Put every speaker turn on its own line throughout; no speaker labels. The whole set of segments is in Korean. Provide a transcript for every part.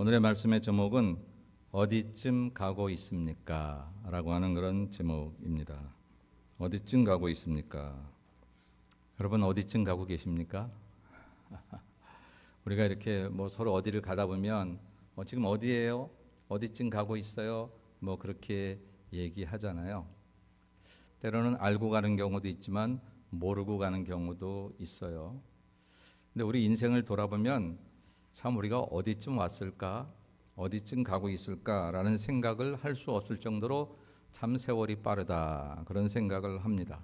오늘의 말씀의 제목은 어디쯤 가고 있습니까? 라고 하는 그런 제목입니다. 어디쯤 가고 있습니까? 여러분 어디쯤 가고 계십니까? 우리가 이렇게 서로 어디를 가다 보면 지금 어디예요? 어디쯤 가고 있어요? 그렇게 얘기하잖아요. 때로는 알고 가는 경우도 있지만 모르고 가는 경우도 있어요. 근데 우리 인생을 돌아보면 참 우리가 어디쯤 왔을까? 어디쯤 가고 있을까라는 생각을 할 수 없을 정도로 참 세월이 빠르다. 그런 생각을 합니다.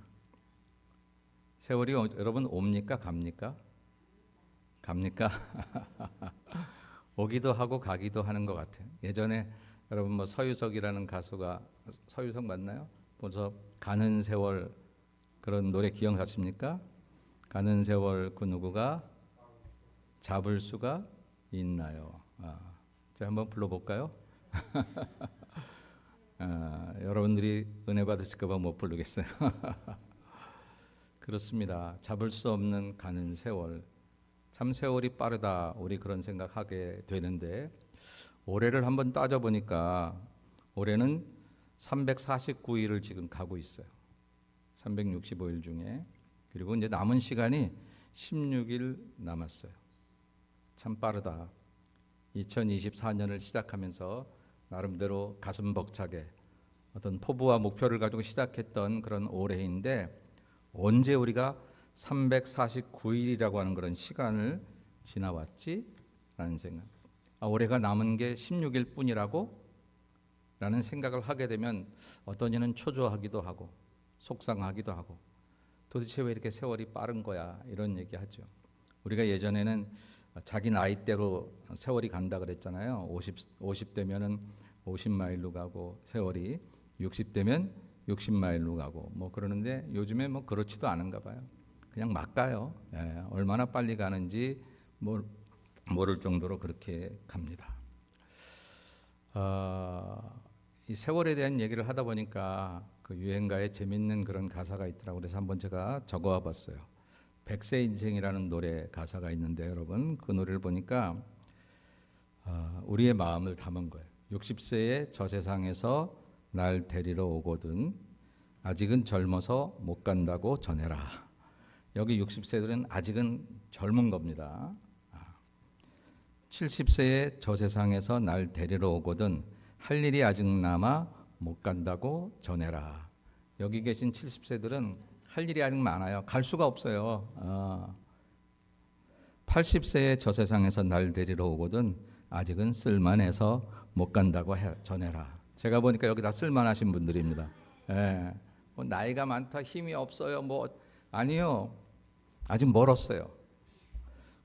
세월이 여러분 옵니까? 갑니까? 갑니까? 오기도 하고 가기도 하는 것 같아요. 예전에 여러분 서유석이라는 가수가 서유석 맞나요? 벌써 가는 세월 그런 노래 기억하십니까? 가는 세월 그 누구가 잡을 수가 있나요? 제가 한번 불러볼까요? 여러분들이 은혜 받으실까 봐 못 부르겠어요. 그렇습니다. 잡을 수 없는 가는 세월. 참 세월이 빠르다. 우리 그런 생각하게 되는데 올해를 한번 따져보니까 올해는 349일을 지금 가고 있어요. 365일 중에. 그리고 이제 남은 시간이 16일 남았어요. 참 빠르다. 2024년을 시작하면서 나름대로 가슴 벅차게 어떤 포부와 목표를 가지고 시작했던 그런 올해인데 언제 우리가 349일이라고 하는 그런 시간을 지나왔지? 라는 생각. 올해가 남은 게 16일 뿐이라고? 라는 생각을 하게 되면 어떤 이는 초조하기도 하고 속상하기도 하고 도대체 왜 이렇게 세월이 빠른 거야? 이런 얘기하죠. 우리가 예전에는 자기 나이대로 세월이 간다 그랬잖아요. 50대면은 50마일로 가고 세월이 60대면 60마일로 가고 그러는데 요즘에 그렇지도 않은가 봐요. 그냥 막 가요. 얼마나 빨리 가는지 모를 정도로 그렇게 갑니다. 이 세월에 대한 얘기를 하다 보니까 그 유행가에 재밌는 그런 가사가 있더라고요. 그래서 한번 제가 적어와 봤어요. 백세 인생이라는 노래 가사가 있는데 여러분 그 노래를 보니까 우리의 마음을 담은 거예요. 60세의 저 세상에서 날 데리러 오거든 아직은 젊어서 못 간다고 전해라. 여기 60세들은 아직은 젊은 겁니다. 70세의 저 세상에서 날 데리러 오거든 할 일이 아직 남아 못 간다고 전해라. 여기 계신 70세들은 할 일이 아직 많아요. 갈 수가 없어요. 80세의 저 세상에서 날 데리러 오거든 아직은 쓸만해서 못 간다고 전해라. 제가 보니까 여기 다 쓸만하신 분들입니다. 나이가 많다, 힘이 없어요. 아니요. 아직 멀었어요.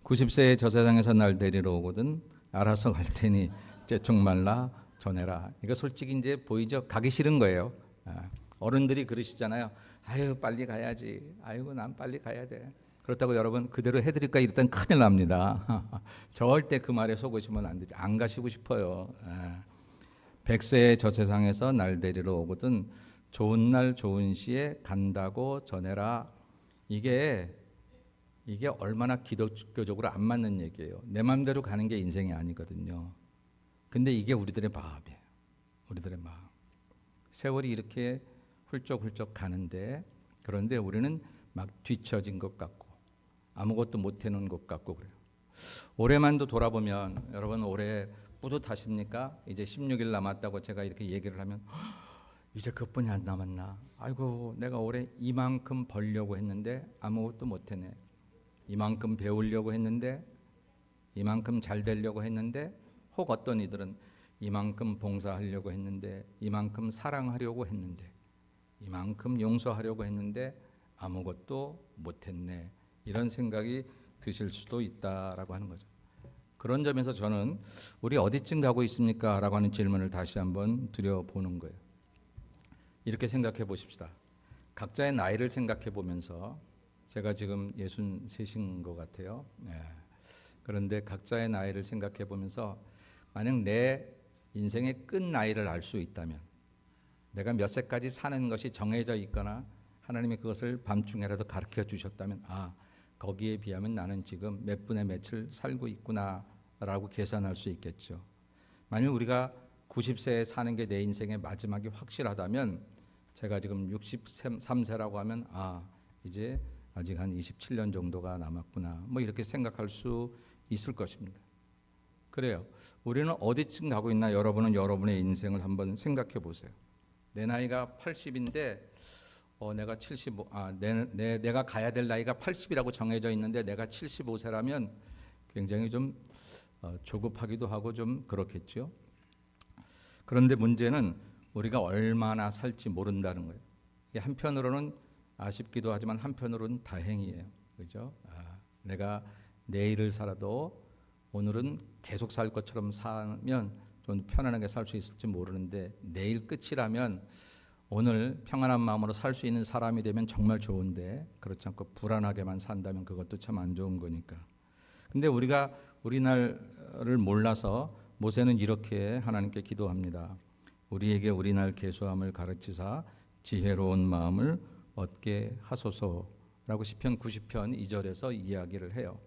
90세의 저 세상에서 날 데리러 오거든 알아서 갈 테니 재촉 말라 전해라. 이거 솔직히 이제 보이죠? 가기 싫은 거예요. 어른들이 그러시잖아요. 아유 빨리 가야지. 아이고 난 빨리 가야 돼. 그렇다고 여러분 그대로 해드릴까 이랬더니 큰일 납니다. 절대 그 말에 속으시면 안 되죠. 안 가시고 싶어요. 100세의 저 세상에서 날 데리러 오거든 좋은 날 좋은 시에 간다고 전해라. 이게 얼마나 기독교적으로 안 맞는 얘기예요. 내 마음대로 가는 게 인생이 아니거든요. 근데 이게 우리들의 마음이에요. 우리들의 마음. 세월이 이렇게 훌쩍훌쩍 가는데 그런데 우리는 막 뒤처진 것 같고 아무것도 못 해놓은 것 같고 그래요. 올해만도 돌아보면 여러분 올해 뿌듯하십니까? 이제 16일 남았다고 제가 이렇게 얘기를 하면 이제 그뿐이 안 남았나? 아이고 내가 올해 이만큼 벌려고 했는데 아무것도 못 해내. 이만큼 배우려고 했는데 이만큼 잘 되려고 했는데 혹 어떤 이들은 이만큼 봉사하려고 했는데 이만큼 사랑하려고 했는데 이만큼 용서하려고 했는데 아무것도 못했네. 이런 생각이 드실 수도 있다라고 하는 거죠. 그런 점에서 저는 우리 어디쯤 가고 있습니까? 라고 하는 질문을 다시 한번 드려보는 거예요. 이렇게 생각해 보십시다. 각자의 나이를 생각해 보면서 제가 지금 63인 것 같아요. 그런데 각자의 나이를 생각해 보면서 만약 내 인생의 끝 나이를 알 수 있다면 내가 몇 세까지 사는 것이 정해져 있거나 하나님이 그것을 밤중에라도 가르쳐 주셨다면 거기에 비하면 나는 지금 몇 분의 며칠 살고 있구나 라고 계산할 수 있겠죠. 만일 우리가 90세에 사는 게 내 인생의 마지막이 확실하다면 제가 지금 63세라고 하면 이제 아직 한 27년 정도가 남았구나 뭐 이렇게 생각할 수 있을 것입니다. 그래요. 우리는 어디쯤 가고 있나? 여러분은 여러분의 인생을 한번 생각해 보세요. 내 나이가 80인데 내가 75 내가 가야 될 나이가 80이라고 정해져 있는데 내가 75세라면 굉장히 좀 조급하기도 하고 좀 그렇겠죠. 그런데 문제는 우리가 얼마나 살지 모른다는 거예요. 한편으로는 아쉽기도 하지만 한편으로는 다행이에요. 그죠? 내가 내일을 살아도 오늘은 계속 살 것처럼 살면 좀 편안하게 살 수 있을지 모르는데 내일 끝이라면 오늘 평안한 마음으로 살 수 있는 사람이 되면 정말 좋은데 그렇지 않고 불안하게만 산다면 그것도 참 안 좋은 거니까. 근데 우리가 우리 날을 몰라서 모세는 이렇게 하나님께 기도합니다. 우리에게 우리 날 계수함을 가르치사 지혜로운 마음을 얻게 하소서라고 시편 90편 2절에서 이야기를 해요.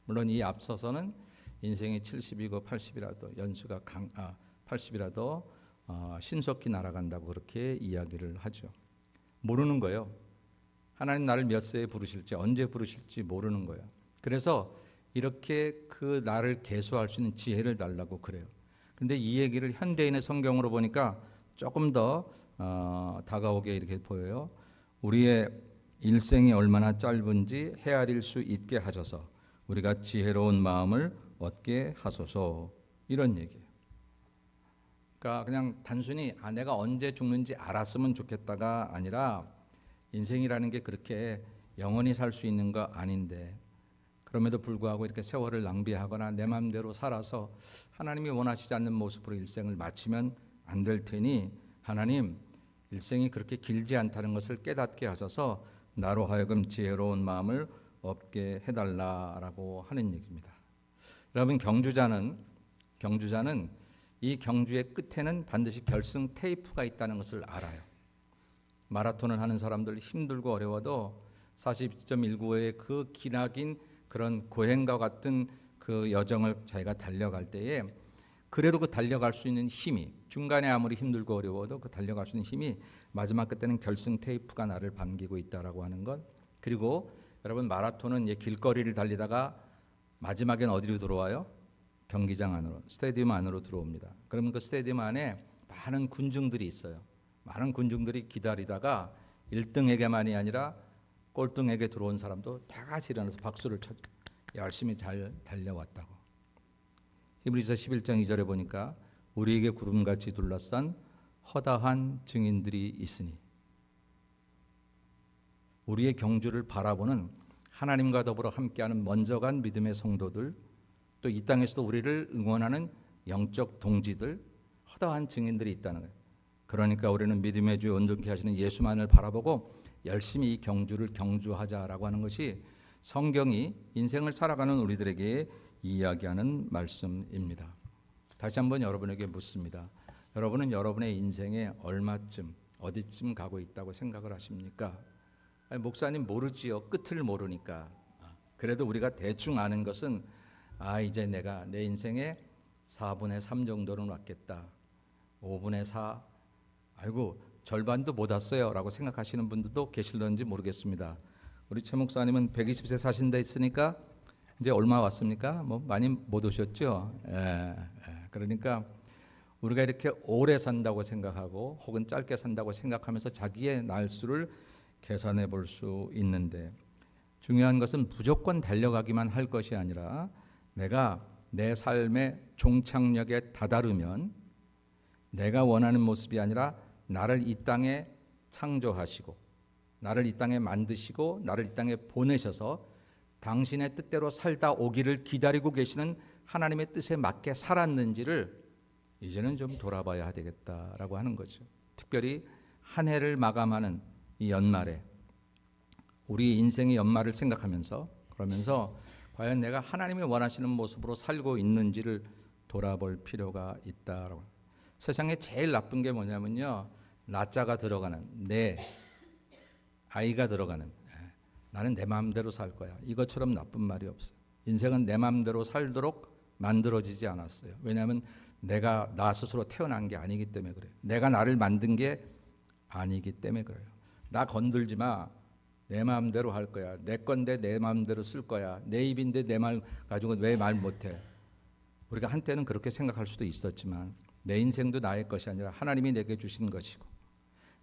물론 이 앞서서는 인생이 70이고 80이라도 연수가 80이라도 신속히 날아간다고 그렇게 이야기를 하죠. 모르는 거예요. 하나님 나를 몇 세에 부르실지 언제 부르실지 모르는 거예요. 그래서 이렇게 그 나를 계수할 수 있는 지혜를 달라고 그래요. 근데 이 얘기를 현대인의 성경으로 보니까 조금 더 다가오게 이렇게 보여요. 우리의 일생이 얼마나 짧은지 헤아릴 수 있게 하셔서 우리가 지혜로운 마음을 얻게 하소서 이런 얘기예요. 그러니까 그냥 단순히 내가 언제 죽는지 알았으면 좋겠다가 아니라 인생이라는 게 그렇게 영원히 살 수 있는 거 아닌데 그럼에도 불구하고 이렇게 세월을 낭비하거나 내 마음대로 살아서 하나님이 원하시지 않는 모습으로 일생을 마치면 안 될 테니 하나님 일생이 그렇게 길지 않다는 것을 깨닫게 하셔서 나로 하여금 지혜로운 마음을 얻게 해달라라고 하는 얘기입니다. 여러분 경주자는 이 경주의 끝에는 반드시 결승 테이프가 있다는 것을 알아요. 마라톤을 하는 사람들 힘들고 어려워도 42.195의 그 기나긴 그런 고행과 같은 그 여정을 자기가 달려갈 때에 그래도 그 달려갈 수 있는 힘이 중간에 아무리 힘들고 어려워도 그 달려갈 수 있는 힘이 마지막 끝에는 결승 테이프가 나를 반기고 있다라고 하는 것. 그리고 여러분 마라톤은 길거리를 달리다가 마지막엔 어디로 들어와요? 경기장 안으로, 스테디움 안으로 들어옵니다. 그러면 그 스테디움 안에 많은 군중들이 있어요. 많은 군중들이 기다리다가 1등에게만이 아니라 꼴등에게 들어온 사람도 다 같이 일어나서 박수를 쳐 열심히 잘 달려왔다고. 히브리서 11장 2절에 보니까 우리에게 구름같이 둘러싼 허다한 증인들이 있으니 우리의 경주를 바라보는 하나님과 더불어 함께하는 먼저 간 믿음의 성도들 또 이 땅에서도 우리를 응원하는 영적 동지들 허다한 증인들이 있다는 거예요. 그러니까 우리는 믿음의 주 온전케 하시는 예수만을 바라보고 열심히 이 경주를 경주하자라고 하는 것이 성경이 인생을 살아가는 우리들에게 이야기하는 말씀입니다. 다시 한번 여러분에게 묻습니다. 여러분은 여러분의 인생에 얼마쯤 어디쯤 가고 있다고 생각을 하십니까? 목사님 모르지요. 끝을 모르니까. 그래도 우리가 대충 아는 것은 이제 내가 내 인생의 4분의 3 정도는 왔겠다. 5분의 4 아이고 절반도 못 왔어요 라고 생각하시는 분들도 계실런지 모르겠습니다. 우리 최 목사님은 120세 사신 데 있으니까 이제 얼마 왔습니까? 뭐 많이 못 오셨죠? 그러니까 우리가 이렇게 오래 산다고 생각하고 혹은 짧게 산다고 생각하면서 자기의 날수를 계산해 볼 수 있는데 중요한 것은 무조건 달려가기만 할 것이 아니라 내가 내 삶의 종착역에 다다르면 내가 원하는 모습이 아니라 나를 이 땅에 창조하시고 나를 이 땅에 만드시고 나를 이 땅에 보내셔서 당신의 뜻대로 살다 오기를 기다리고 계시는 하나님의 뜻에 맞게 살았는지를 이제는 좀 돌아봐야 되겠다라고 하는 거죠. 특별히 한 해를 마감하는 이 연말에 우리 인생의 연말을 생각하면서 그러면서 과연 내가 하나님이 원하시는 모습으로 살고 있는지를 돌아볼 필요가 있다라고. 세상에 제일 나쁜 게 뭐냐면요. 나자가 들어가는 내 아이가 들어가는 나는 내 마음대로 살 거야. 이것처럼 나쁜 말이 없어요. 인생은 내 마음대로 살도록 만들어지지 않았어요. 왜냐하면 내가 나 스스로 태어난 게 아니기 때문에 그래요. 내가 나를 만든 게 아니기 때문에 그래요. 나 건들지 마. 내 마음대로 할 거야. 내 건데 내 마음대로 쓸 거야. 내 입인데 내 말 가지고 왜 말 못해. 우리가 한때는 그렇게 생각할 수도 있었지만 내 인생도 나의 것이 아니라 하나님이 내게 주신 것이고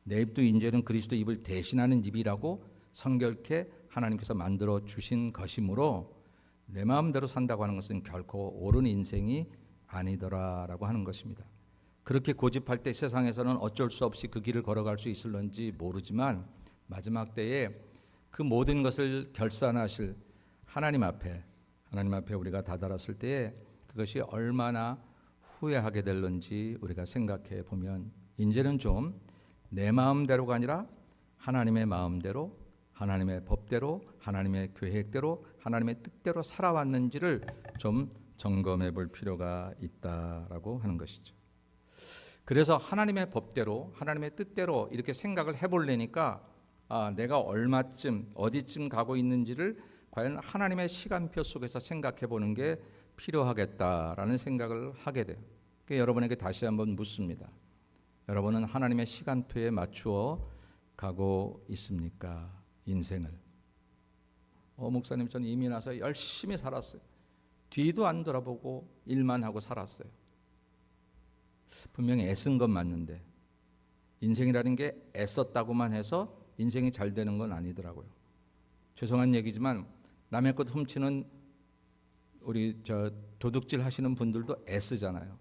내 입도 이제는 그리스도 입을 대신하는 입이라고 성결케 하나님께서 만들어 주신 것이므로 내 마음대로 산다고 하는 것은 결코 옳은 인생이 아니더라라고 하는 것입니다. 그렇게 고집할 때 세상에서는 어쩔 수 없이 그 길을 걸어갈 수 있을런지 모르지만 마지막 때에 그 모든 것을 결산하실 하나님 앞에 우리가 다다랐을 때에 그것이 얼마나 후회하게 될런지 우리가 생각해 보면 이제는 좀 내 마음대로가 아니라 하나님의 마음대로, 하나님의 법대로, 하나님의 계획대로, 하나님의 뜻대로 살아왔는지를 좀 점검해 볼 필요가 있다라고 하는 것이죠. 그래서 하나님의 법대로, 하나님의 뜻대로 이렇게 생각을 해보려니까 내가 얼마쯤, 어디쯤 가고 있는지를 과연 하나님의 시간표 속에서 생각해 보는 게 필요하겠다라는 생각을 하게 돼요. 그러니까 여러분에게 다시 한번 묻습니다. 여러분은 하나님의 시간표에 맞추어 가고 있습니까? 인생을. 목사님, 저는 이미 나서 열심히 살았어요. 뒤도 안 돌아보고 일만 하고 살았어요. 분명히 애쓴 건 맞는데 인생이라는 게 애썼다고만 해서 인생이 잘 되는 건 아니더라고요. 죄송한 얘기지만 남의 것 훔치는 우리 도둑질 하시는 분들도 애쓰잖아요.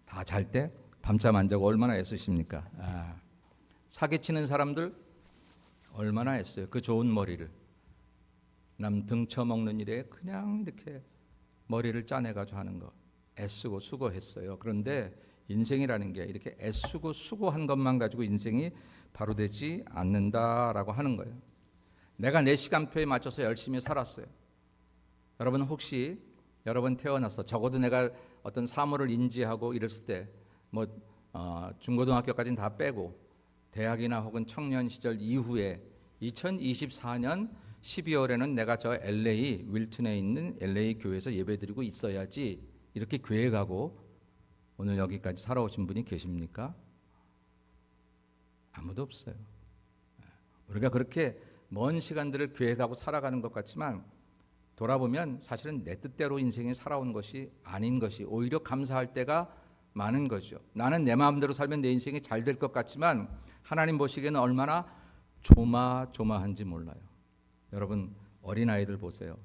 다 잘 때 밤잠 안 자고 얼마나 애쓰십니까? 사기치는 사람들 얼마나 애써요. 그 좋은 머리를 남 등쳐먹는 일에 그냥 이렇게 머리를 짜내가지고 하는 거 애쓰고 수고했어요. 그런데 인생이라는 게 이렇게 애쓰고 수고한 것만 가지고 인생이 바로 되지 않는다라고 하는 거예요. 내가 내 시간표에 맞춰서 열심히 살았어요. 여러분 혹시 여러분 태어나서 적어도 내가 어떤 사물을 인지하고 이랬을 때 중고등학교까지는 다 빼고 대학이나 혹은 청년 시절 이후에 2024년 12월에는 내가 저 LA 윌튼에 있는 LA 교회에서 예배드리고 있어야지 이렇게 계획하고 오늘 여기까지 살아오신 분이 계십니까? 아무도 없어요. 우리가 그렇게 먼 시간들을 계획하고 살아가는 것 같지만 돌아보면 사실은 내 뜻대로 인생이 살아온 것이 아닌 것이 오히려 감사할 때가 많은 거죠. 나는 내 마음대로 살면 내 인생이 잘 될 것 같지만 하나님 보시기에는 얼마나 조마조마한지 몰라요. 여러분 어린아이들 보세요.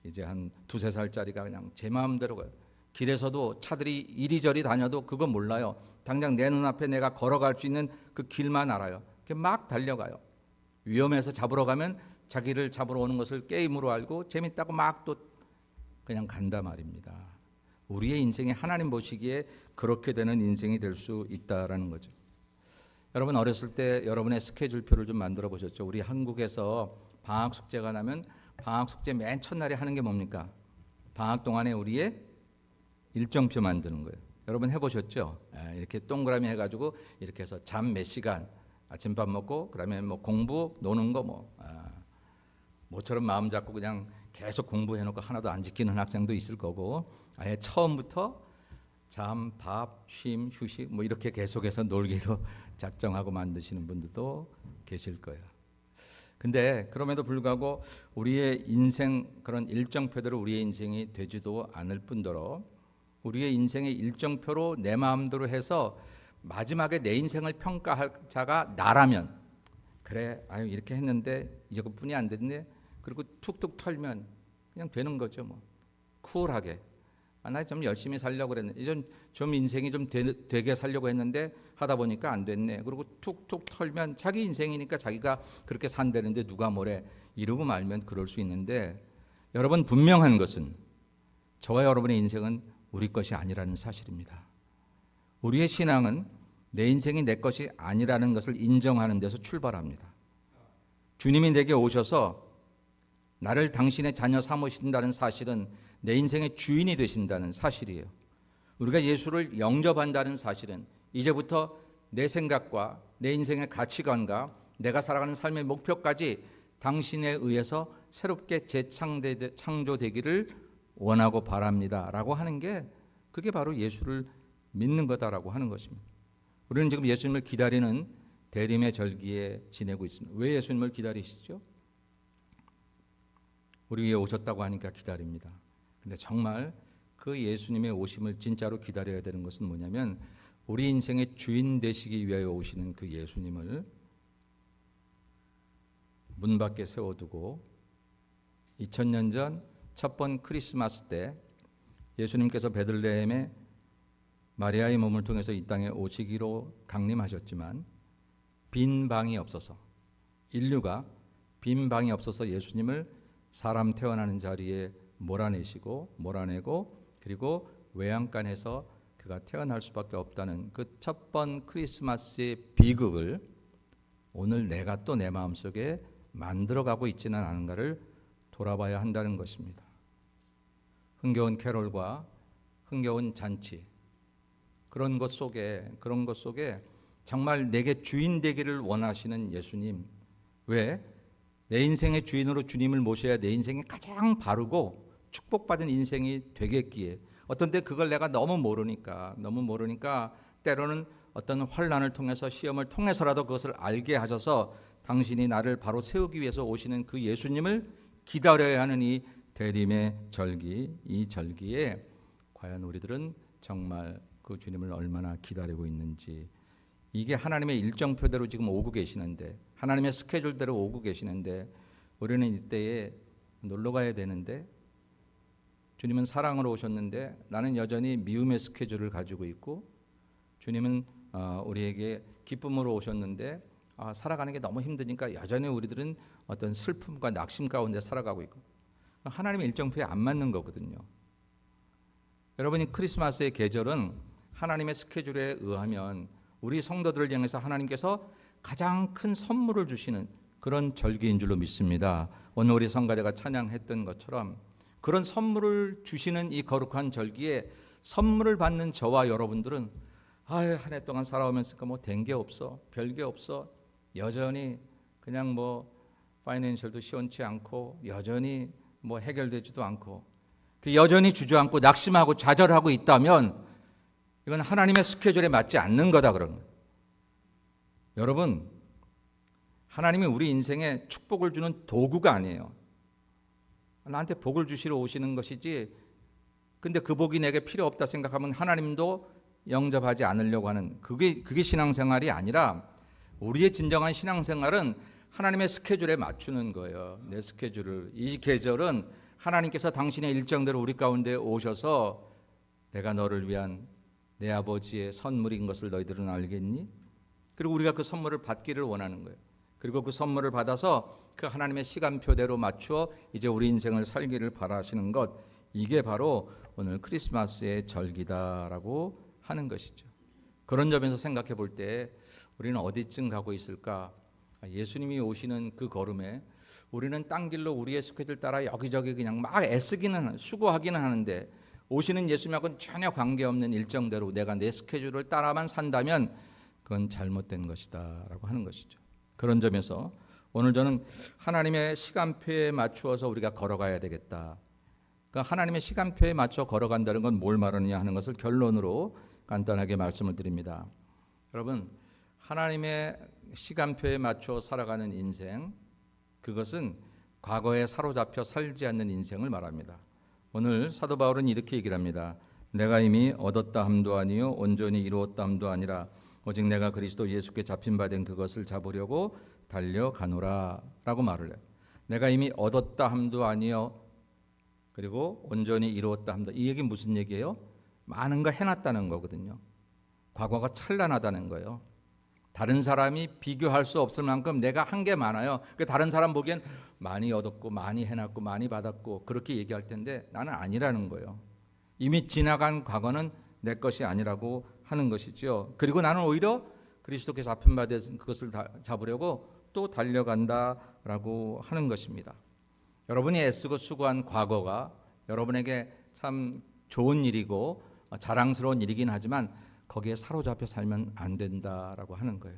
이제 한 2-3살짜리가 그냥 제 마음대로 가요. 길에서도 차들이 이리저리 다녀도 그거 몰라요. 당장 내 눈앞에 내가 걸어갈 수 있는 그 길만 알아요. 막 달려가요. 위험해서 잡으러 가면 자기를 잡으러 오는 것을 게임으로 알고 재밌다고 막 또 그냥 간다 말입니다. 우리의 인생이 하나님 보시기에 그렇게 되는 인생이 될 수 있다라는 거죠. 여러분 어렸을 때 여러분의 스케줄표를 좀 만들어 보셨죠? 우리 한국에서 방학 숙제가 나면 방학 숙제 맨 첫날에 하는 게 뭡니까? 방학 동안에 우리의 일정표 만드는 거예요. 여러분 해보셨죠? 이렇게 동그라미 해가지고 이렇게 해서 잠 몇 시간, 아침밥 먹고 그다음에 공부, 노는 거 모처럼 마음 잡고 그냥 계속 공부해놓고 하나도 안 지키는 학생도 있을 거고 아예 처음부터 잠, 밥, 쉼, 휴식 이렇게 계속해서 놀기로 작정하고 만드시는 분들도 계실 거예요. 근데 그럼에도 불구하고 우리의 인생 그런 일정표대로 우리의 인생이 되지도 않을 뿐더러 우리의 인생의 일정표로 내 마음대로 해서 마지막에 내 인생을 평가할 자가 나라면 그래 이렇게 했는데 이것뿐이 안 됐네 그리고 툭툭 털면 그냥 되는 거죠. 쿨하게 나 좀 열심히 살려고 그랬는데 좀 인생이 좀 되게 살려고 했는데 하다 보니까 안 됐네. 그리고 툭툭 털면 자기 인생이니까 자기가 그렇게 산다는데 누가 뭐래 이러고 말면 그럴 수 있는데 여러분 분명한 것은 저와 여러분의 인생은 우리 것이 아니라는 사실입니다. 우리의 신앙은 내 인생이 내 것이 아니라는 것을 인정하는 데서 출발합니다. 주님이 내게 오셔서 나를 당신의 자녀 삼으신다는 사실은 내 인생의 주인이 되신다는 사실이에요. 우리가 예수를 영접한다는 사실은 이제부터 내 생각과 내 인생의 가치관과 내가 살아가는 삶의 목표까지 당신에 의해서 새롭게 재창조되기를 원하고 바랍니다 라고 하는 게 그게 바로 예수를 믿는 거다라고 하는 것입니다. 우리는 지금 예수님을 기다리는 대림의 절기에 지내고 있습니다. 왜 예수님을 기다리시죠? 우리 위해 오셨다고 하니까 기다립니다. 근데 정말 그 예수님의 오심을 진짜로 기다려야 되는 것은 뭐냐면 우리 인생의 주인 되시기 위하여 오시는 그 예수님을 문 밖에 세워두고 2000년 전 첫 번 크리스마스 때 예수님께서 베들레헴에 마리아의 몸을 통해서 이 땅에 오시기로 강림하셨지만 빈 방이 없어서, 인류가 빈 방이 없어서 예수님을 사람 태어나는 자리에 몰아내고 그리고 외양간에서 그가 태어날 수밖에 없다는 그 첫 번 크리스마스의 비극을 오늘 내가 또 내 마음속에 만들어가고 있지는 않은가를 돌아봐야 한다는 것입니다. 흥겨운 캐롤과 흥겨운 잔치, 그런 것 속에 정말 내게 주인 되기를 원하시는 예수님, 왜? 내 인생의 주인으로 주님을 모셔야 내 인생이 가장 바르고 축복받은 인생이 되겠기에 어떤 때 그걸 내가 너무 모르니까 때로는 어떤 환난을 통해서 시험을 통해서라도 그것을 알게 하셔서 당신이 나를 바로 세우기 위해서 오시는 그 예수님을 기다려야 하는 이 대림의 절기, 이 절기에 과연 우리들은 정말 그 주님을 얼마나 기다리고 있는지, 이게 하나님의 일정표대로 지금 오고 계시는데, 하나님의 스케줄대로 오고 계시는데 우리는 이때에 놀러 가야 되는데, 주님은 사랑으로 오셨는데 나는 여전히 미움의 스케줄을 가지고 있고, 주님은 우리에게 기쁨으로 오셨는데 살아가는 게 너무 힘드니까 여전히 우리들은 어떤 슬픔과 낙심 가운데 살아가고 있고, 하나님의 일정표에 안 맞는 거거든요. 여러분이 크리스마스의 계절은 하나님의 스케줄에 의하면 우리 성도들을 향해서 하나님께서 가장 큰 선물을 주시는 그런 절기인 줄로 믿습니다. 오늘 우리 성가대가 찬양했던 것처럼 그런 선물을 주시는 이 거룩한 절기에 선물을 받는 저와 여러분들은 한 해 동안 살아오면서 뭐 된 게 없어, 별 게 없어, 여전히 그냥 뭐 파이낸셜도 시원치 않고 여전히 뭐 해결되지도 않고 여전히 주저앉고 낙심하고 좌절하고 있다면 이건 하나님의 스케줄에 맞지 않는 거다 그런 거예요. 여러분, 하나님이 우리 인생에 축복을 주는 도구가 아니에요. 나한테 복을 주시러 오시는 것이지, 근데 그 복이 내게 필요 없다 생각하면 하나님도 영접하지 않으려고 하는 그게 신앙생활이 아니라, 우리의 진정한 신앙생활은 하나님의 스케줄에 맞추는 거예요. 내 스케줄을, 이 계절은 하나님께서 당신의 일정대로 우리 가운데 오셔서 내가 너를 위한 내 아버지의 선물인 것을 너희들은 알겠니? 그리고 우리가 그 선물을 받기를 원하는 거예요. 그리고 그 선물을 받아서 그 하나님의 시간표대로 맞추어 이제 우리 인생을 살기를 바라시는 것, 이게 바로 오늘 크리스마스의 절기다라고 하는 것이죠. 그런 점에서 생각해 볼 때 우리는 어디쯤 가고 있을까? 예수님이 오시는 그 걸음에 우리는 딴 길로 우리의 스케줄 따라 여기저기 그냥 막 애쓰기는, 수고하기는 하는데, 오시는 예수님하고는 전혀 관계없는 일정대로 내가 내 스케줄을 따라만 산다면 그건 잘못된 것이다 라고 하는 것이죠. 그런 점에서 오늘 저는 하나님의 시간표에 맞추어서 우리가 걸어가야 되겠다. 그러니까 하나님의 시간표에 맞춰 걸어간다는 건 뭘 말하느냐 하는 것을 결론으로 간단하게 말씀을 드립니다. 여러분, 하나님의 시간표에 맞춰 살아가는 인생, 그것은 과거에 사로잡혀 살지 않는 인생을 말합니다. 오늘 사도 바울은 이렇게 얘기를 합니다. 내가 이미 얻었다 함도 아니요 온전히 이루었다 함도 아니라 오직 내가 그리스도 예수께 잡힌 바 된 그것을 잡으려고 달려가노라 라고 말을 해요. 내가 이미 얻었다 함도 아니요, 그리고 온전히 이루었다 함도, 이 얘기는 무슨 얘기예요? 많은 거 해놨다는 거거든요. 과거가 찬란하다는 거예요. 다른 사람이 비교할 수 없을 만큼 내가 한 게 많아요. 다른 사람 보기엔 많이 얻었고 많이 해놨고 많이 받았고 그렇게 얘기할 텐데 나는 아니라는 거예요. 이미 지나간 과거는 내 것이 아니라고 하는 것이죠. 그리고 나는 오히려 그리스도께 잡힌 바 된 그것을 잡으려고 또 달려간다라고 하는 것입니다. 여러분이 애쓰고 수고한 과거가 여러분에게 참 좋은 일이고 자랑스러운 일이긴 하지만 거기에 사로잡혀 살면 안 된다라고 하는 거예요.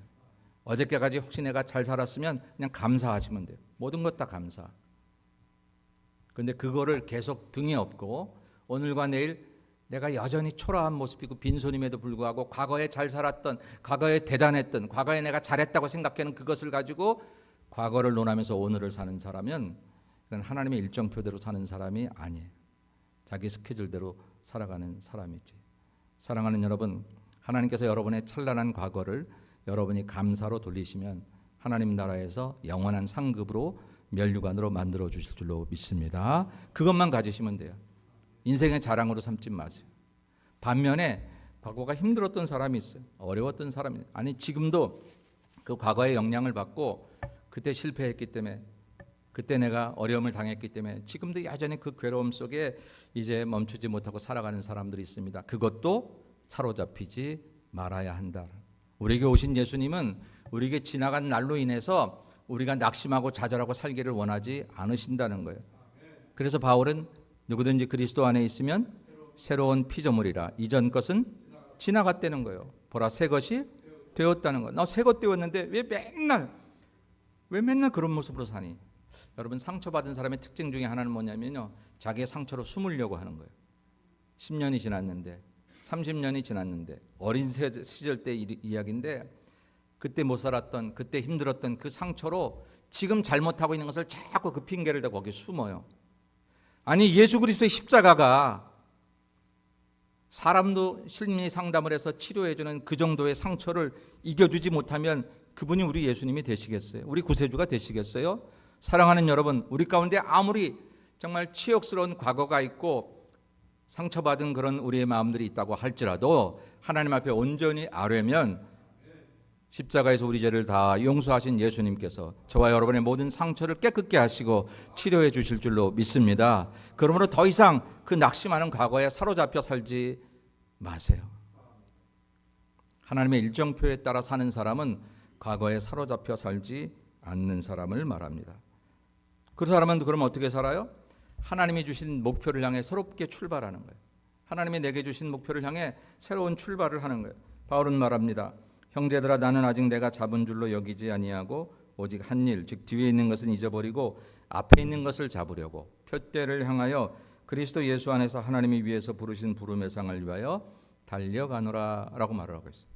어저께까지 혹시 내가 잘 살았으면 그냥 감사하시면 돼요. 모든 것 다 감사. 그런데 그거를 계속 등에 업고 오늘과 내일 내가 여전히 초라한 모습이고 빈손임에도 불구하고 과거에 잘 살았던, 과거에 대단했던, 과거에 내가 잘했다고 생각하는 그것을 가지고 과거를 논하면서 오늘을 사는 사람은 그건 하나님의 일정표대로 사는 사람이 아니에요. 자기 스케줄대로 살아가는 사람이지. 사랑하는 여러분, 하나님께서 여러분의 찬란한 과거를 여러분이 감사로 돌리시면 하나님 나라에서 영원한 상급으로 면류관으로 만들어 주실 줄로 믿습니다. 그것만 가지시면 돼요. 인생의 자랑으로 삼지 마세요. 반면에 과거가 힘들었던 사람이 있어요. 어려웠던 사람이, 아니 지금도 그 과거의 영향을 받고 그때 실패했기 때문에, 그때 내가 어려움을 당했기 때문에 지금도 여전히 그 괴로움 속에 이제 멈추지 못하고 살아가는 사람들이 있습니다. 그것도 사로잡히지 말아야 한다. 우리에게 오신 예수님은 우리에게 지나간 날로 인해서 우리가 낙심하고 좌절하고 살기를 원하지 않으신다는 거예요. 그래서 바울은 누구든지 그리스도 안에 있으면 새로운 피조물이라, 이전 것은 지나갔다는 거예요. 보라, 새 것이 되었다는 거예요. 나 새 것 되었는데 왜 맨날 그런 모습으로 사니? 여러분, 상처받은 사람의 특징 중에 하나는 뭐냐면요, 자기의 상처로 숨으려고 하는 거예요. 10년이 지났는데, 30년이 지났는데, 어린 시절 때 이야기인데, 그때 못 살았던, 그때 힘들었던 그 상처로 지금 잘못하고 있는 것을 자꾸 그 핑계를 대고 거기에 숨어요. 아니, 예수 그리스도의 십자가가 사람도 심리 상담을 해서 치료해주는 그 정도의 상처를 이겨주지 못하면 그분이 우리 예수님이 되시겠어요? 우리 구세주가 되시겠어요? 사랑하는 여러분, 우리 가운데 아무리 정말 치욕스러운 과거가 있고 상처받은 그런 우리의 마음들이 있다고 할지라도 하나님 앞에 온전히 아뢰면 십자가에서 우리 죄를 다 용서하신 예수님께서 저와 여러분의 모든 상처를 깨끗게 하시고 치료해 주실 줄로 믿습니다. 그러므로 더 이상 그 낙심하는 과거에 사로잡혀 살지 마세요. 하나님의 일정표에 따라 사는 사람은 과거에 사로잡혀 살지 않는 사람을 말합니다. 그 사람은 그럼 어떻게 살아요? 하나님이 주신 목표를 향해 새롭게 출발하는 거예요. 하나님이 내게 주신 목표를 향해 새로운 출발을 하는 거예요. 바울은 말합니다. 형제들아, 나는 아직 내가 잡은 줄로 여기지 아니하고 오직 한 일, 즉 뒤에 있는 것은 잊어버리고 앞에 있는 것을 잡으려고 표대를 향하여 그리스도 예수 안에서 하나님이 위에서 부르신 부름의 상을 위하여 달려가노라 라고 말을 하고 있어요.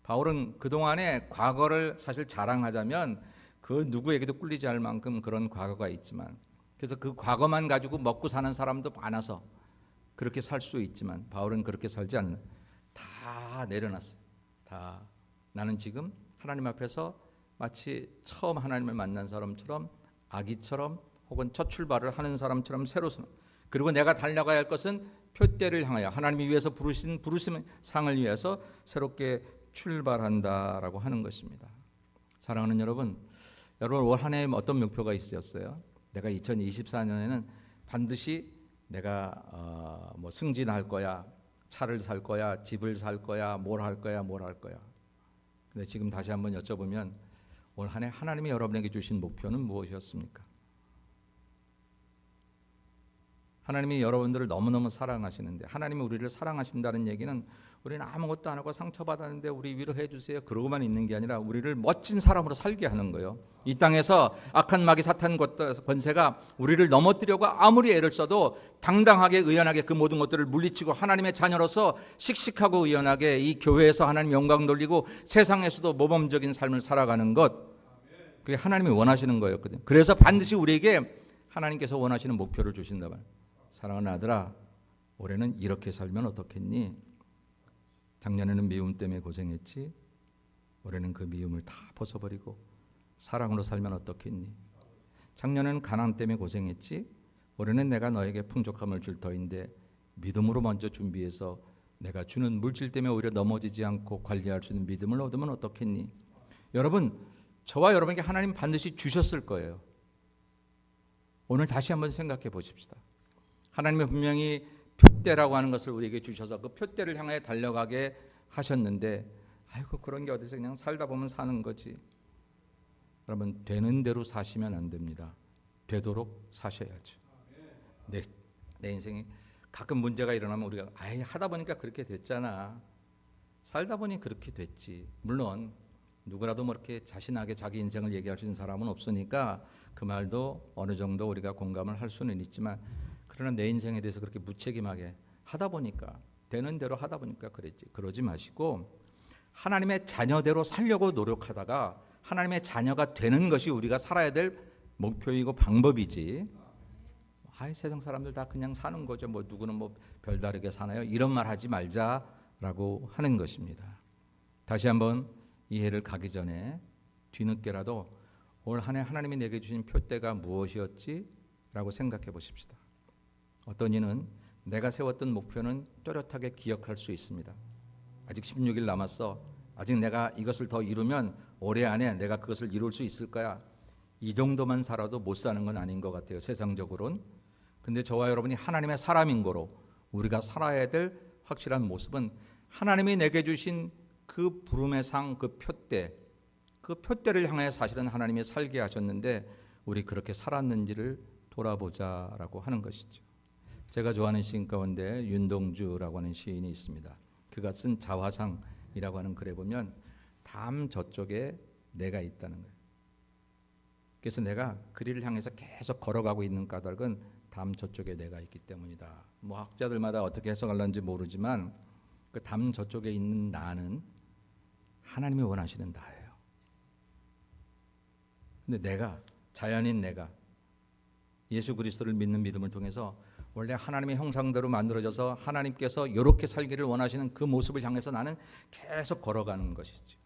바울은 그동안의 과거를 사실 자랑하자면 그 누구에게도 꿀리지 않을 만큼 그런 과거가 있지만, 그래서 그 과거만 가지고 먹고 사는 사람도 많아서 그렇게 살 수 있지만 바울은 그렇게 살지 않는, 다 내려놨어요. 다. 나는 지금 하나님 앞에서 마치 처음 하나님을 만난 사람처럼, 아기처럼 혹은 첫 출발을 하는 사람처럼 새로 서는, 그리고 내가 달려가야 할 것은 표대를 향하여 하나님이 위해서 부르신 부르심의 상을 위해서 새롭게 출발한다라고 하는 것입니다. 사랑하는 여러분, 올 한 해에 어떤 목표가 있으셨어요? 내가 2024년에는 반드시 내가 승진할 거야, 차를 살 거야, 집을 살 거야, 뭘 할 거야. 근데 지금 다시 한번 여쭤보면 올 한 해 하나님이 여러분에게 주신 목표는 무엇이었습니까? 하나님이 여러분들을 너무너무 사랑하시는데, 하나님이 우리를 사랑하신다는 얘기는 우리는 아무것도 안 하고 상처받았는데 우리 위로해 주세요 그러고만 있는 게 아니라 우리를 멋진 사람으로 살게 하는 거예요. 이 땅에서 악한 마귀 사탄 권세가 우리를 넘어뜨려고 아무리 애를 써도 당당하게 의연하게 그 모든 것들을 물리치고 하나님의 자녀로서 씩씩하고 의연하게 이 교회에서 하나님 영광 돌리고 세상에서도 모범적인 삶을 살아가는 것, 그게 하나님이 원하시는 거였거든요. 그래서 반드시 우리에게 하나님께서 원하시는 목표를 주신다 말. 사랑하는 아들아, 올해는 이렇게 살면 어떻겠니? 작년에는 미움 때문에 고생했지? 올해는 그 미움을 다 벗어버리고 사랑으로 살면 어떻겠니? 작년에는 가난 때문에 고생했지? 올해는 내가 너에게 풍족함을 줄 터인데 믿음으로 먼저 준비해서 내가 주는 물질 때문에 오히려 넘어지지 않고 관리할 수 있는 믿음을 얻으면 어떻겠니? 여러분, 저와 여러분에게 하나님 반드시 주셨을 거예요. 오늘 다시 한번 생각해 보십시다. 하나님이 분명히 표대라고 하는 것을 우리에게 주셔서 그 표대를 향해 달려가게 하셨는데, 아이고 그런 게 어디서, 그냥 살다 보면 사는 거지. 여러분, 되는 대로 사시면 안 됩니다. 되도록 사셔야죠. 내 인생이 가끔 문제가 일어나면 우리가 하다 보니까 그렇게 됐잖아, 살다 보니 그렇게 됐지. 물론 누구라도 뭐 이렇게 자신하게 자기 인생을 얘기할 수 있는 사람은 없으니까 그 말도 어느 정도 우리가 공감을 할 수는 있지만, 그러나 내 인생에 대해서 그렇게 무책임하게 하다 보니까 되는 대로 하다 보니까 그랬지. 그러지 마시고 하나님의 자녀대로 살려고 노력하다가 하나님의 자녀가 되는 것이 우리가 살아야 될 목표이고 방법이지. 세상 사람들 다 그냥 사는 거죠. 뭐 누구는 뭐 별다르게 사나요? 이런 말 하지 말자라고 하는 것입니다. 다시 한번 이 해를 가기 전에 뒤늦게라도 올 한 해 하나님이 내게 주신 표대가 무엇이었지? 라고 생각해 보십시다. 어떤 이는 내가 세웠던 목표는 또렷하게 기억할 수 있습니다. 아직 16일 남았어. 아직 내가 이것을 더 이루면 올해 안에 내가 그것을 이룰 수 있을 거야. 이 정도만 살아도 못 사는 건 아닌 것 같아요. 세상적으로는. 근데 저와 여러분이 하나님의 사람인 거로 우리가 살아야 될 확실한 모습은 하나님이 내게 주신 그 부름의 상, 그 표대를 향해 사실은 하나님이 살게 하셨는데 우리 그렇게 살았는지를 돌아보자라고 하는 것이죠. 제가 좋아하는 시인 가운데 윤동주라고 하는 시인이 있습니다. 그가 쓴 자화상이라고 하는 글에 보면 담 저쪽에 내가 있다는 거예요. 그래서 내가 그리를 향해서 계속 걸어가고 있는 까닭은 담 저쪽에 내가 있기 때문이다. 뭐 학자들마다 어떻게 해석하는지 모르지만 그 담 저쪽에 있는 나는 하나님이 원하시는 나예요. 근데 내가, 자연인 내가 예수 그리스도를 믿는 믿음을 통해서 원래 하나님의 형상대로 만들어져서 하나님께서 이렇게 살기를 원하시는 그 모습을 향해서 나는 계속 걸어가는 것이죠.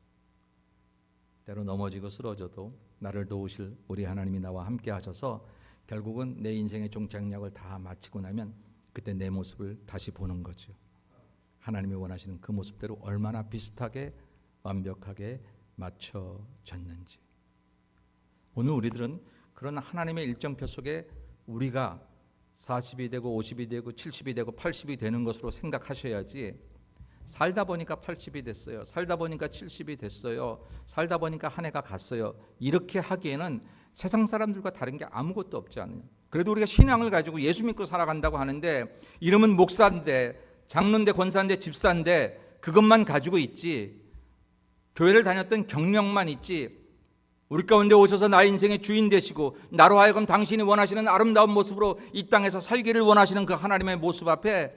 때로 넘어지고 쓰러져도 나를 도우실 우리 하나님이 나와 함께 하셔서 결국은 내 인생의 종착역을 다 마치고 나면 그때 내 모습을 다시 보는 거죠. 하나님이 원하시는 그 모습대로 얼마나 비슷하게 완벽하게 맞춰졌는지. 오늘 우리들은 그런 하나님의 일정표 속에 우리가 40이 되고 50이 되고 70이 되고 80이 되는 것으로 생각하셔야지, 살다 보니까 80이 됐어요, 살다 보니까 70이 됐어요, 살다 보니까 한 해가 갔어요, 이렇게 하기에는 세상 사람들과 다른 게 아무것도 없지 않느냐. 그래도 우리가 신앙을 가지고 예수 믿고 살아간다고 하는데 이름은 목사인데 장로인데 권사인데 집사인데 그것만 가지고 있지, 교회를 다녔던 경력만 있지, 우리 가운데 오셔서 나의 인생의 주인 되시고 나로 하여금 당신이 원하시는 아름다운 모습으로 이 땅에서 살기를 원하시는 그 하나님의 모습 앞에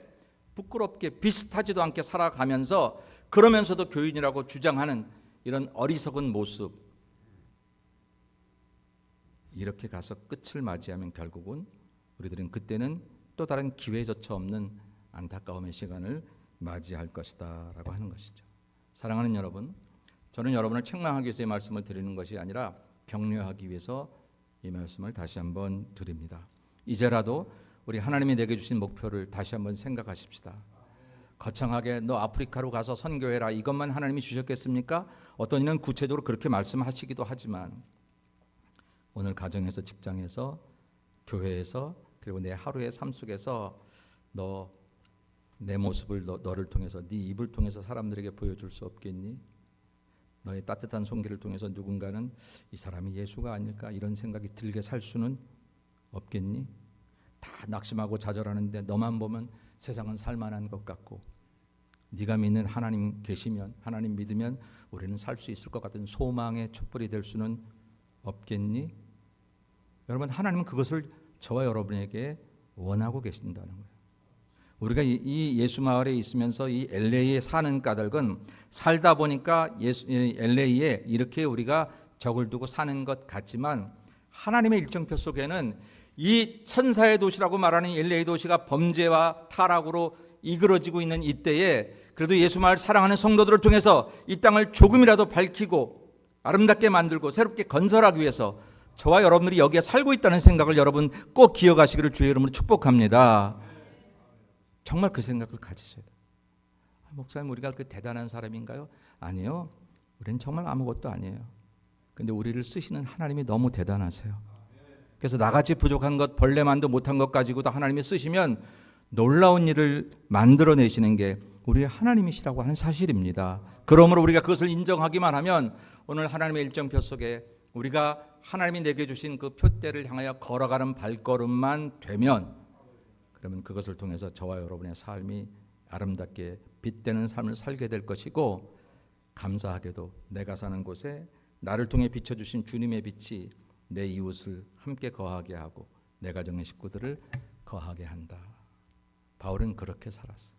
부끄럽게 비슷하지도 않게 살아가면서 그러면서도 교인이라고 주장하는 이런 어리석은 모습, 이렇게 가서 끝을 맞이하면 결국은 우리들은 그때는 또 다른 기회조차 없는 안타까움의 시간을 맞이할 것이다 라고 하는 것이죠. 사랑하는 여러분, 저는 여러분을 책망하기 위해서 이 말씀을 드리는 것이 아니라 격려하기 위해서 이 말씀을 다시 한번 드립니다. 이제라도 우리 하나님이 내게 주신 목표를 다시 한번 생각하십시다. 거창하게 너 아프리카로 가서 선교해라, 이것만 하나님이 주셨겠습니까? 어떤 이는 구체적으로 그렇게 말씀하시기도 하지만 오늘 가정에서, 직장에서, 교회에서, 그리고 내 하루의 삶 속에서 내 모습을 너를 통해서, 네 입을 통해서 사람들에게 보여줄 수 없겠니? 너의 따뜻한 손길을 통해서 누군가는 이 사람이 예수가 아닐까 이런 생각이 들게 살 수는 없겠니? 다 낙심하고 좌절하는데 너만 보면 세상은 살만한 것 같고, 네가 믿는 하나님 계시면, 하나님 믿으면 우리는 살 수 있을 것 같은 소망의 촛불이 될 수는 없겠니? 여러분, 하나님은 그것을 저와 여러분에게 원하고 계신다는 거예요. 우리가 이 예수 마을에 있으면서 이 LA에 사는 까닭은 살다 보니까 LA에 이렇게 우리가 적을 두고 사는 것 같지만 하나님의 일정표 속에는 이 천사의 도시라고 말하는 LA 도시가 범죄와 타락으로 이끌어지고 있는 이때에 그래도 예수 마을 사랑하는 성도들을 통해서 이 땅을 조금이라도 밝히고 아름답게 만들고 새롭게 건설하기 위해서 저와 여러분들이 여기에 살고 있다는 생각을 여러분 꼭 기억하시기를 주의 이름으로 축복합니다. 정말 그 생각을 가지셔야 돼요. 목사님, 우리가 그 대단한 사람인가요? 아니요. 우리는 정말 아무것도 아니에요. 근데 우리를 쓰시는 하나님이 너무 대단하세요. 그래서 나같이 부족한 것, 벌레만도 못한 것 가지고도 하나님이 쓰시면 놀라운 일을 만들어내시는 게 우리 하나님이시라고 하는 사실입니다. 그러므로 우리가 그것을 인정하기만 하면 오늘 하나님의 일정표 속에 우리가 하나님이 내게 주신 그 표대를 향하여 걸어가는 발걸음만 되면, 그러면 그것을 통해서 저와 여러분의 삶이 아름답게 빛되는 삶을 살게 될 것이고, 감사하게도 내가 사는 곳에 나를 통해 비춰주신 주님의 빛이 내 이웃을 함께 거하게 하고 내 가정의 식구들을 거하게 한다. 바울은 그렇게 살았어.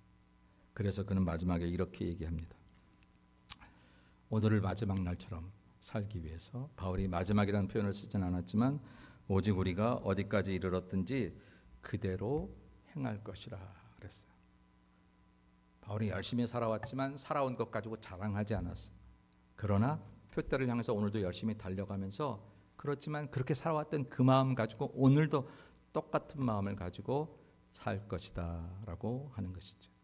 그래서 그는 마지막에 이렇게 얘기합니다. 오늘을 마지막 날처럼 살기 위해서 바울이 마지막이라는 표현을 쓰진 않았지만 오직 우리가 어디까지 이르렀든지 그대로 행할 것이라 그랬어요. 바울이 열심히 살아왔지만 살아온 것 가지고 자랑하지 않았어요. 그러나 표대를 향해서 오늘도 열심히 달려가면서 그렇지만 그렇게 살아왔던 그 마음 가지고 오늘도 똑같은 마음을 가지고 살 것이다 라고 하는 것이죠.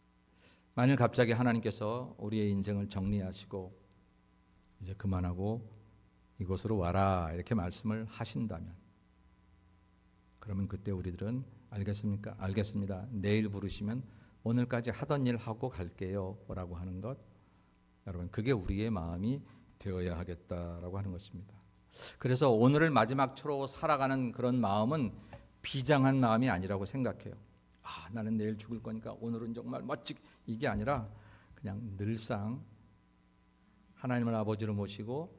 만일 갑자기 하나님께서 우리의 인생을 정리하시고 이제 그만하고 이곳으로 와라 이렇게 말씀을 하신다면 그러면 그때 우리들은 알겠습니까? 알겠습니다. 내일 부르시면 오늘까지 하던 일 하고 갈게요 라고 하는 것, 여러분 그게 우리의 마음이 되어야 하겠다라고 하는 것입니다. 그래서 오늘을 마지막으로 살아가는 그런 마음은 비장한 마음이 아니라고 생각해요. 나는 내일 죽을 거니까 오늘은 정말 멋지게, 이게 아니라 그냥 늘상 하나님을 아버지로 모시고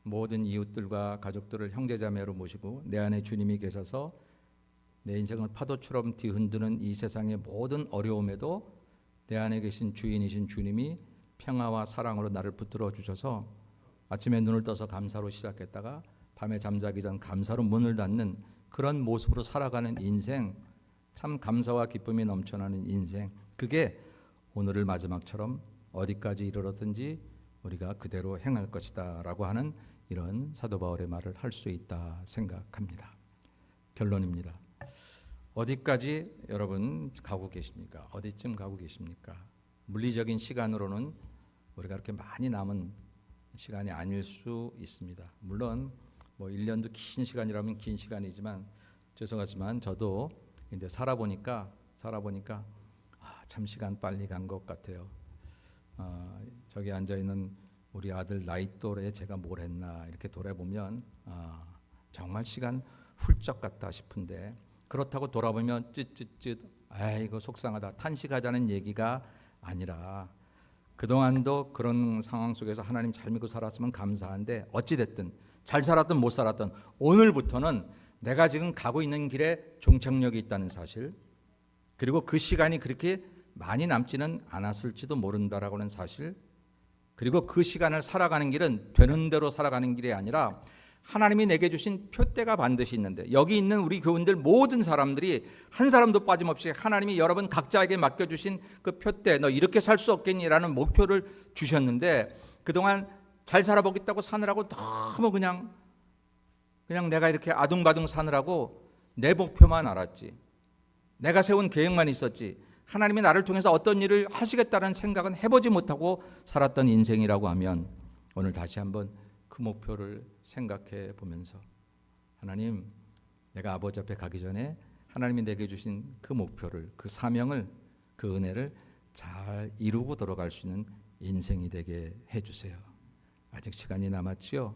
모든 이웃들과 가족들을 형제자매로 모시고 내 안에 주님이 계셔서 내 인생을 파도처럼 뒤흔드는 이 세상의 모든 어려움에도 내 안에 계신 주인이신 주님이 평화와 사랑으로 나를 붙들어 주셔서 아침에 눈을 떠서 감사로 시작했다가 밤에 잠자기 전 감사로 문을 닫는 그런 모습으로 살아가는 인생, 참 감사와 기쁨이 넘쳐나는 인생, 그게 오늘을 마지막처럼 어디까지 이르렀든지 우리가 그대로 행할 것이다 라고 하는 이런 사도 바울의 말을 할 수 있다 생각합니다. 결론입니다. 어디까지 여러분 가고 계십니까? 어디쯤 가고 계십니까? 물리적인 시간으로는 우리가 그렇게 많이 남은 시간이 아닐 수 있습니다. 물론 1년도 긴 시간이라면 긴 시간이지만 죄송하지만 저도 이제 살아보니까 참 시간 빨리 간 것 같아요. 저기 앉아 있는 우리 아들 나이 또래 제가 뭘 했나 이렇게 돌아보면 정말 시간 훌쩍 갔다 싶은데, 그렇다고 돌아보면 쯧쯧쯧 아이고 속상하다 탄식하자는 얘기가 아니라 그동안도 그런 상황 속에서 하나님 잘 믿고 살았으면 감사한데 어찌됐든 잘 살았든 못 살았든 오늘부터는 내가 지금 가고 있는 길에 종착역이 있다는 사실, 그리고 그 시간이 그렇게 많이 남지는 않았을지도 모른다라고 하는 사실, 그리고 그 시간을 살아가는 길은 되는 대로 살아가는 길이 아니라 하나님이 내게 주신 표대가 반드시 있는데, 여기 있는 우리 교인들 모든 사람들이 한 사람도 빠짐없이 하나님이 여러분 각자에게 맡겨주신 그 표대, 너 이렇게 살 수 없겠니라는 목표를 주셨는데, 그동안 잘 살아보겠다고 사느라고 너무 그냥 내가 이렇게 아둥바둥 사느라고 내 목표만 알았지, 내가 세운 계획만 있었지, 하나님이 나를 통해서 어떤 일을 하시겠다는 생각은 해보지 못하고 살았던 인생이라고 하면, 오늘 다시 한번 그 목표를 생각해 보면서 하나님, 내가 아버지 앞에 가기 전에 하나님이 내게 주신 그 목표를, 그 사명을, 그 은혜를 잘 이루고 돌아갈 수 있는 인생이 되게 해주세요. 아직 시간이 남았지요?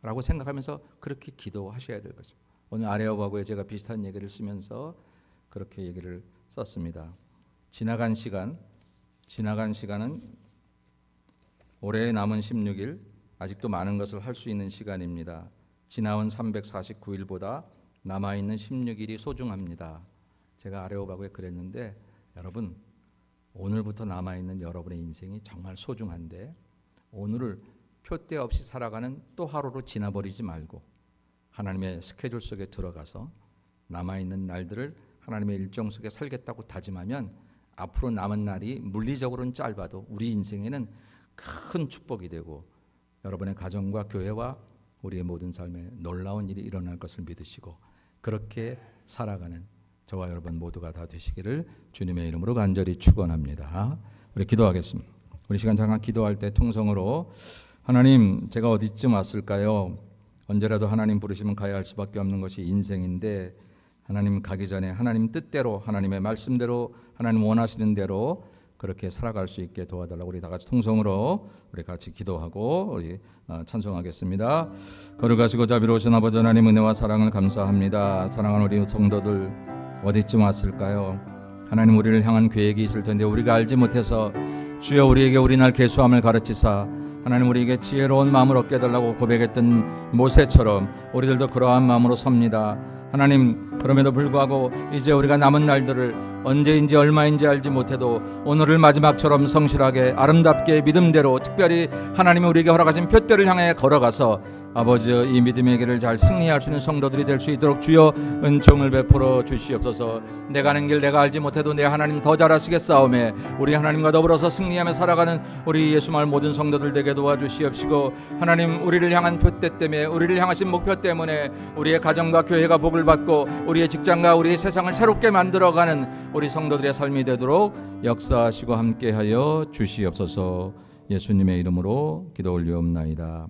라고 생각하면서 그렇게 기도하셔야 될 거죠. 오늘 아레오바고에 제가 비슷한 얘기를 쓰면서 그렇게 얘기를 썼습니다. 지나간 시간은 올해의 남은 16일, 아직도 많은 것을 할 수 있는 시간입니다. 지나온 349일보다 남아있는 16일이 소중합니다. 제가 아레오바고에 그랬는데, 여러분 오늘부터 남아있는 여러분의 인생이 정말 소중한데, 오늘을 표대 없이 살아가는 또 하루로 지나버리지 말고 하나님의 스케줄 속에 들어가서 남아있는 날들을 하나님의 일정 속에 살겠다고 다짐하면 앞으로 남은 날이 물리적으로는 짧아도 우리 인생에는 큰 축복이 되고 여러분의 가정과 교회와 우리의 모든 삶에 놀라운 일이 일어날 것을 믿으시고 그렇게 살아가는 저와 여러분 모두가 다 되시기를 주님의 이름으로 간절히 축원합니다. 우리 기도하겠습니다. 우리 시간 잠깐 기도할 때 통성으로, 하나님, 제가 어디쯤 왔을까요? 언제라도 하나님 부르시면 가야 할 수밖에 없는 것이 인생인데, 하나님 가기 전에 하나님 뜻대로, 하나님의 말씀대로, 하나님 원하시는 대로 그렇게 살아갈 수 있게 도와달라고 우리 다 같이 통성으로 우리 같이 기도하고 우리 찬송하겠습니다. 거룩하시고 자비로우신 아버지 하나님, 은혜와 사랑을 감사합니다. 사랑하는 우리 성도들, 어디쯤 왔을까요? 하나님, 우리를 향한 계획이 있을 텐데 우리가 알지 못해서 주여 우리에게 우리 날 계수함을 가르치사 하나님 우리에게 지혜로운 마음을 얻게 해달라고 고백했던 모세처럼 우리들도 그러한 마음으로 섭니다. 하나님, 그럼에도 불구하고 이제 우리가 남은 날들을 언제인지 얼마인지 알지 못해도 오늘을 마지막처럼 성실하게 아름답게 믿음대로 특별히 하나님이 우리에게 허락하신 표대를 향해 걸어가서 아버지의 이 믿음의 길을 잘 승리할 수 있는 성도들이 될 수 있도록 주여 은총을 베풀어 주시옵소서. 내가 가는 길 내가 알지 못해도 내 하나님 더 잘하시겠사오매 우리 하나님과 더불어서 승리하며 살아가는 우리 예수말 모든 성도들 되게 도와주시옵시고, 하나님 우리를 향한 표대 때문에 우리를 향하신 목표 때문에 우리의 가정과 교회가 복을 받고 우리의 직장과 우리의 세상을 새롭게 만들어가는 우리 성도들의 삶이 되도록 역사하시고 함께하여 주시옵소서. 예수님의 이름으로 기도 올리옵나이다.